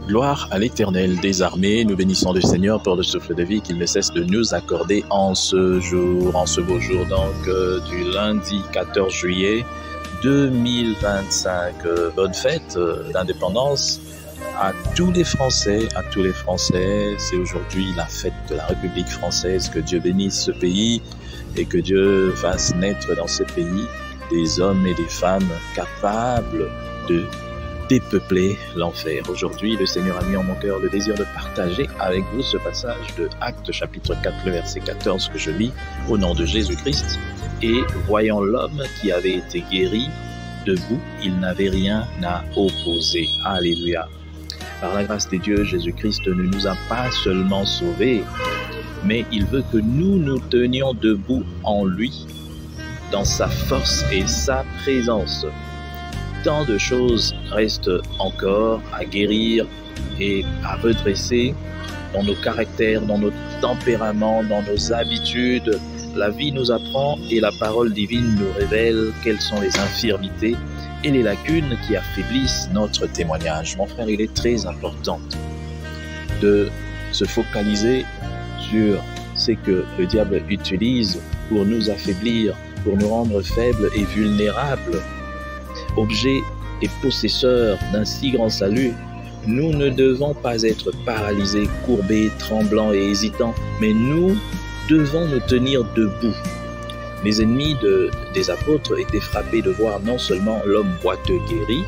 Gloire à l'Éternel des armées, nous bénissons le Seigneur pour le souffle de vie qu'il ne cesse de nous accorder en ce jour, en ce beau jour donc du lundi 14 juillet 2025. Bonne fête d'indépendance à tous les Français, C'est aujourd'hui la fête de la République française. Que Dieu bénisse ce pays et que Dieu fasse naître dans ce pays des hommes et des femmes capables de dépeupler l'enfer. Aujourd'hui, le Seigneur a mis en mon cœur le désir de partager avec vous ce passage de Actes chapitre 4, le verset 14 que je lis au nom de Jésus-Christ. Et voyant l'homme qui avait été guéri, debout, il n'avait rien à opposer. Alléluia. Par la grâce de Dieu, Jésus-Christ ne nous a pas seulement sauvés, mais il veut que nous nous tenions debout en lui, dans sa force et sa présence. Tant de choses restent encore à guérir et à redresser dans nos caractères, dans nos tempéraments, dans nos habitudes. La vie nous apprend et la parole divine nous révèle quelles sont les infirmités et les lacunes qui affaiblissent notre témoignage. Mon frère, il est très important de se focaliser sur ce que le diable utilise pour nous affaiblir, pour nous rendre faibles et vulnérables. Objet et possesseur d'un si grand salut, nous ne devons pas être paralysés, courbés, tremblants et hésitants, mais nous devons nous tenir debout. Les ennemis des apôtres étaient frappés de voir non seulement l'homme boiteux guéri,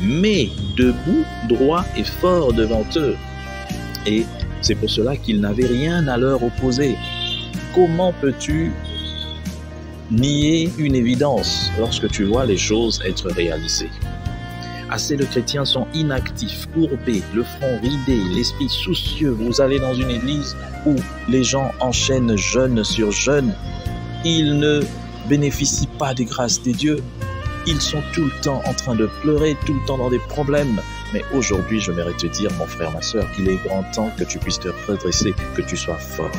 mais debout, droit et fort devant eux. Et c'est pour cela qu'ils n'avaient rien à leur opposer. Comment peux-tu nier une évidence lorsque tu vois les choses être réalisées? Assez de chrétiens sont inactifs, courbés, le front ridé, l'esprit soucieux. Vous allez dans une église où les gens enchaînent jeûne sur jeûne. Ils ne bénéficient pas des grâces des dieux. Ils sont tout le temps en train de pleurer, tout le temps dans des problèmes. Mais aujourd'hui, j'aimerais te dire, mon frère, ma soeur, qu'il est grand temps que tu puisses te redresser, que tu sois fort.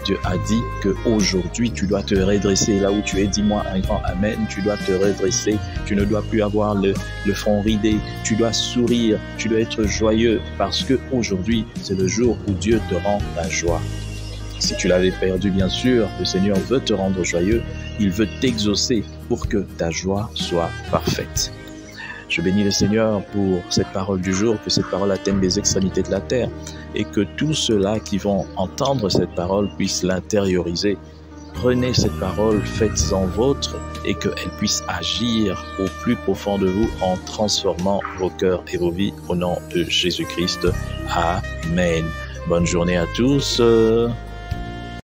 Dieu a dit qu'aujourd'hui, tu dois te redresser. Là où tu es, dis-moi un grand amen. Tu dois te redresser. Tu ne dois plus avoir le front ridé. Tu dois sourire. Tu dois être joyeux parce qu'aujourd'hui, c'est le jour où Dieu te rend la joie. Si tu l'avais perdu, bien sûr, le Seigneur veut te rendre joyeux. Il veut t'exaucer pour que ta joie soit parfaite. Je bénis le Seigneur pour cette parole du jour, que cette parole atteigne les extrémités de la terre et que tous ceux-là qui vont entendre cette parole puissent l'intérioriser. Prenez cette parole, faites-en vôtre et qu'elle puisse agir au plus profond de vous en transformant vos cœurs et vos vies au nom de Jésus-Christ. Amen. Bonne journée à tous.